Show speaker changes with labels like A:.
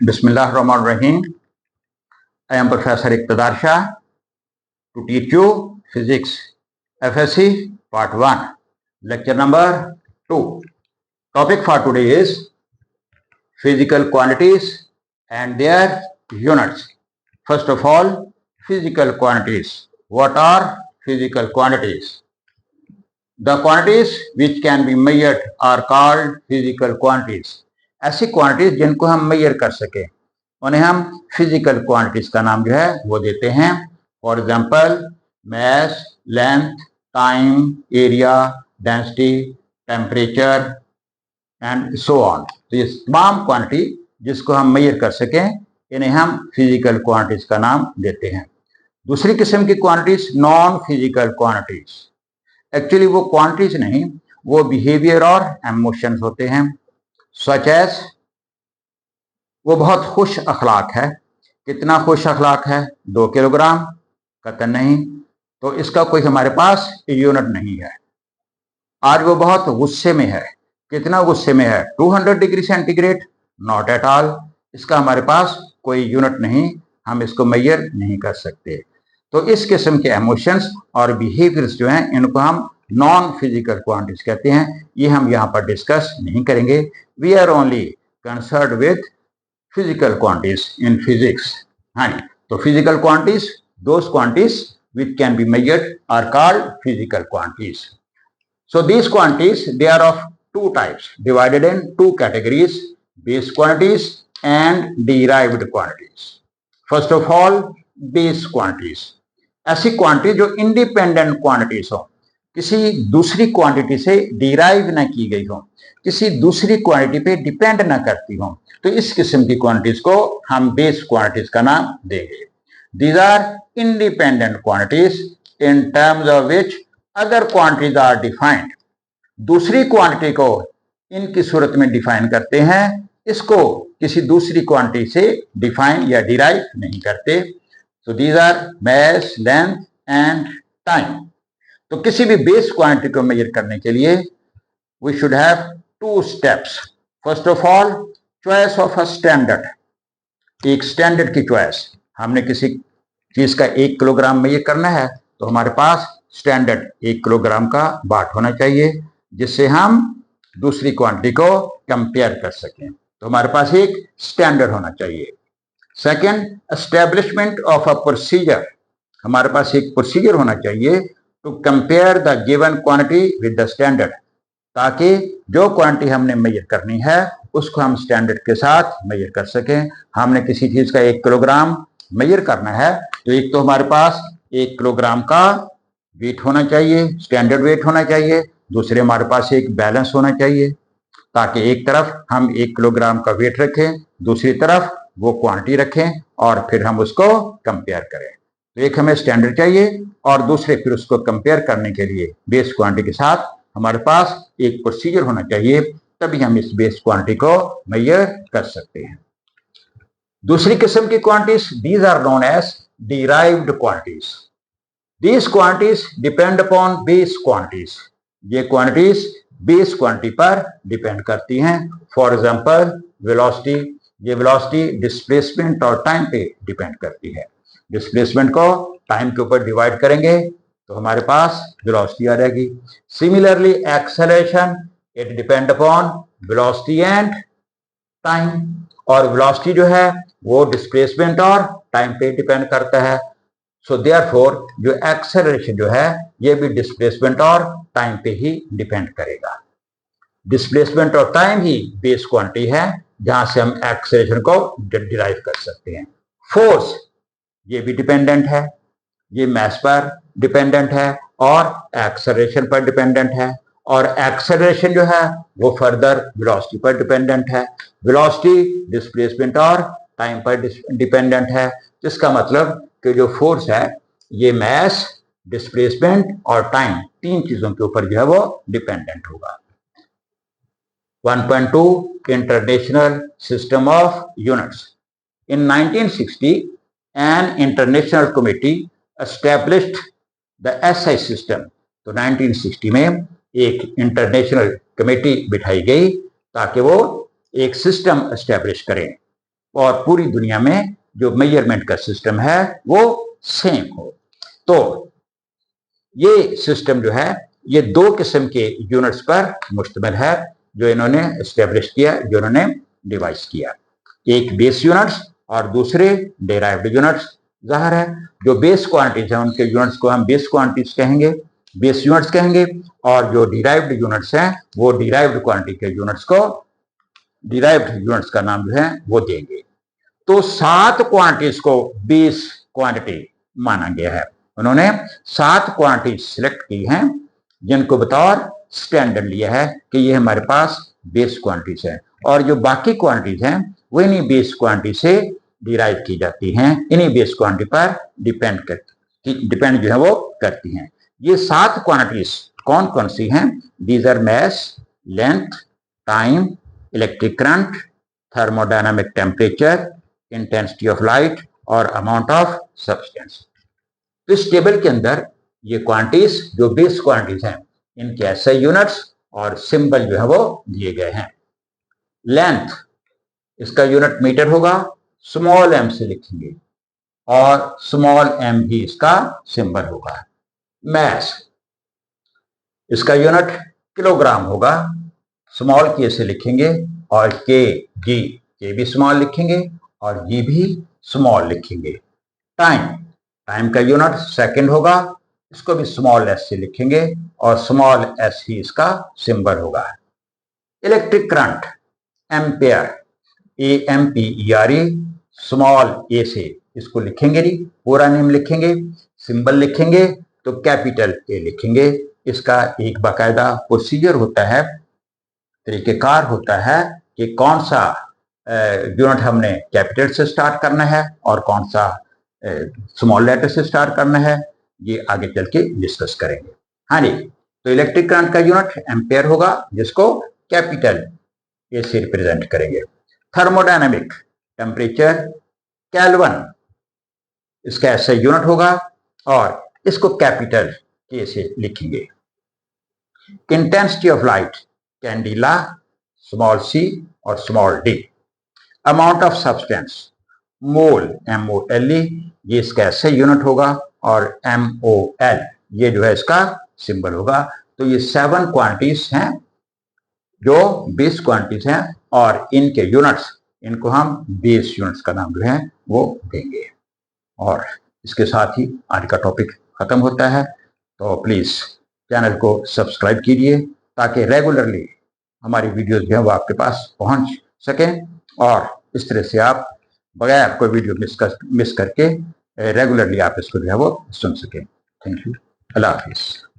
A: Bismillahirrahmanirrahim. I am Professor Iqtidar Shah to teach you Physics FSC Part 1, Lecture number 2. Topic for today is physical quantities and their units. First of all, physical quantities. What are physical quantities? The quantities which can be measured are called physical quantities. ऐसी quantities जिनको हम major कर सके उन्हें हम physical quantities का नाम जो है वो देते हैं. For example mass, length, time, area, density, temperature and so on. तो ये तमाम क्वांटिटी जिसको हम मेजर कर सकें इन्हें हम फिजिकल क्वांटिटीज का नाम देते हैं. दूसरी किस्म की quantities non physical quantities. Actually वो क्वांटिटीज नहीं, वो बिहेवियर और इमोशंस होते हैं. सच एज वो बहुत खुश अखलाक है. कितना खुश अखलाक है? 2 किलोग्राम? कतई नहीं. तो इसका कोई हमारे पास यूनिट नहीं है. आज वो बहुत गुस्से में है. कितना गुस्से में है? 200 degree centigrade? Not at all. इसका हमारे पास कोई यूनिट नहीं, हम इसको मेजर नहीं कर सकते. तो इस किस्म के इमोशंस और बिहेवियर्स जो हैं इनको हम नॉन फिजिकल क्वांटिटीज कहते हैं. ये हम यहाँ पर डिस्कस नहीं करेंगे. We are only concerned with physical quantities in physics. हाँ, तो physical quantities, those quantities which can be measured are called physical quantities. So these quantities, they are of two types, divided in two categories, base quantities and derived quantities. First of all, base quantities. ऐसी quantity जो independent quantities हो, किसी दूसरी quantity से derive ना की गई हो, किसी दूसरी क्वांटिटी पे डिपेंड ना करती हो, तो इस किस्म की क्वांटिटीज को हम बेस क्वांटिटीज का नाम देंगे. These are independent quantities in terms of which other quantities are defined. दूसरी क्वांटिटी को इनकी सूरत में डिफाइन करते हैं, इसको किसी दूसरी क्वांटिटी से डिफाइन या डिराइव नहीं करते. So these are mass, length and time. तो किसी भी बेस क्वांटिटी को मेजर करने के लिए we should have 2 steps. First of all, choice of a standard. एक स्टैंडर्ड की चॉइस. हमने किसी चीज का 1 किलोग्राम मेजर करना है तो हमारे पास स्टैंडर्ड 1 किलोग्राम का बाट होना चाहिए जिससे हम दूसरी क्वांटिटी को कंपेयर कर सकें. तो हमारे पास एक स्टैंडर्ड होना चाहिए. Second, establishment of a procedure. हमारे पास एक प्रोसीजर होना चाहिए to compare the given quantity with the standard, ताकि जो क्वांटिटी हमने मेजर करनी है उसको हम स्टैंडर्ड के साथ मेजर कर सकें. हमने किसी चीज का 1 किलोग्राम मेजर करना है तो एक तो हमारे पास 1 किलोग्राम का वेट होना चाहिए, स्टैंडर्ड वेट होना चाहिए. दूसरे हमारे पास एक बैलेंस होना चाहिए ताकि एक तरफ हम 1 किलोग्राम का वेट रखें, दूसरी तरफ वो क्वांटिटी रखें और फिर हम उसको कंपेयर करें. तो एक हमें स्टैंडर्ड चाहिए और दूसरे फिर उसको कंपेयर करने के लिए बेस क्वांटिटी के साथ हमारे पास एक प्रोसीजर होना चाहिए, तभी हम इस बेस क्वांटिटी को मेजर कर सकते हैं. दूसरी किस्म की quantities, these are known as derived quantities. These quantities depend upon base quantities. ये क्वांटिटीज बेस क्वांटिटी पर डिपेंड करती हैं. For example velocity. ये वेलोसिटी डिस्प्लेसमेंट और टाइम पे डिपेंड करती है. डिस्प्लेसमेंट को टाइम के ऊपर डिवाइड करेंगे तो हमारे पास वेलोसिटी आ जाएगी. Similarly acceleration, it depend upon velocity and time. और वेलोसिटी जो है वो डिस्प्लेसमेंट और टाइम पे डिपेंड करता है. सो देयरफॉर जो एक्सेलरेशन जो है ये भी डिस्प्लेसमेंट और टाइम पे ही डिपेंड करेगा. डिस्प्लेसमेंट और टाइम ही बेस क्वांटिटी है जहां से हम एक्सेलरेशन को डिराइव कर सकते हैं. फोर्स, ये भी डिपेंडेंट है. ये मास पर डिपेंडेंट है और एक्सेलरेशन पर डिपेंडेंट है. और एक्सेलरेशन जो है वो फर्दर वेलोसिटी पर डिपेंडेंट है. वेलोसिटी डिस्प्लेसमेंट और टाइम पर डिपेंडेंट है. जिसका मतलब कि जो फोर्स है ये मास, डिस्प्लेसमेंट और टाइम, 3 चीजों के ऊपर जो है वो डिपेंडेंट होगा. 1.2 international system of units. In 1960 an international committee established the SI system. तो 1960 में एक इंटरनेशनल कमेटी बिठाई गई ताकि वो एक सिस्टम एस्टैब्लिश करें. और पूरी दुनिया में जो मेजरमेंट का सिस्टम है वो सेम हो। तो ये सिस्टम जो है ये दो किस्म के यूनिट्स पर मुश्तमिल है जो इन्होंने एस्टेब्लिश किया, जो इन्होंने डिवाइस किया। एक बेस यूनिट्स और दूसरे डेराइव्ड यूनिट्स। जाहिर है जो बेस क्वांटिटीज है उनके यूनिट्स को हम बेस क्वांटिटीज कहेंगे, बेस यूनिट्स कहेंगे, और जो डिराइव्ड यूनिट्स हैं वो डिराइव्ड क्वांटिटी के यूनिट्स को डिराइव्ड यूनिट्स का नाम जो है वो देंगे। तो 7 क्वांटिटीज को बेस क्वांटिटी माना गया है। उन्होंने 7 क्वांटिटी सिलेक्ट की हैं जिनको बतौर स्टैंडर्ड लिया है कि ये हमारे पास बेस क्वांटिटीज है, और जो बाकी क्वांटिटीज हैं वो इन्हीं बेस क्वांटिटी से डिराइव की जाती हैं, इन्हीं बेस क्वांटिटी पर डिपेंड जो है वो करती हैं। ये 7 क्वांटिटीज कौन कौन सी हैं? These are mass, length, time, electric current, thermodynamic temperature, intensity of light और अमाउंट ऑफ सब्सटेंस। तो इस टेबल के अंदर ये क्वांटिटीज जो बेस क्वांटिटीज हैं इनके ऐसे यूनिट्स और सिंबल जो है वो दिए गए हैं। लेंथ, इसका यूनिट मीटर होगा, स्मॉल एम से लिखेंगे और स्मॉल एम भी इसका सिंबल होगा। मैस, इसका यूनिट किलोग्राम होगा, स्मॉल के से लिखेंगे और के भी स्मॉल लिखेंगे और जी भी स्मॉल लिखेंगे। टाइम, टाइम का यूनिट सेकंड होगा, इसको भी स्मॉल एस से लिखेंगे और स्मॉल एस ही इसका सिंबल होगा। Electric current, ampere, AMPERE, small a से इसको लिखेंगे नहीं, पूरा नेम लिखेंगे, सिंबल लिखेंगे तो कैपिटल ए लिखेंगे। इसका एक बाकायदा प्रोसीजर होता है, तरीकेकार होता है कि कौन सा यूनिट हमने कैपिटल से स्टार्ट करना है और कौन सा स्मॉल लेटर से स्टार्ट करना है, ये आगे चल के डिस्कस करेंगे। हाँ जी, तो इलेक्ट्रिक करंट का यूनिट एम्पेयर होगा जिसको कैपिटल ए से रिप्रेजेंट करेंगे। थर्मोडायनामिक, टेम्परेचर, केल्विन, इसका ऐसा यूनिट होगा और इसको कैपिटल के से लिखेंगे। Intensity of light, candela, small c और small d. Amount of substance, mole, MOLE, ये इसका ऐसे यूनिट होगा और MOL ये जो है इसका सिंबल होगा। तो ये 7 क्वांटिटीज हैं जो बेस क्वांटिटीज हैं और इनके यूनिट्स, इनको हम बेस यूनिट्स का नाम जो है वो देंगे। और इसके साथ ही आज का टॉपिक खत्म होता है। तो प्लीज चैनल को सब्सक्राइब कीजिए ताकि रेगुलरली हमारी वीडियोस जो है वो आपके पास पहुंच सकें और इस तरह से आप बगैर कोई वीडियो मिस करके रेगुलरली आप इसको जो है वो सुन सकें। थैंक यू, अल्लाह हाफिज़।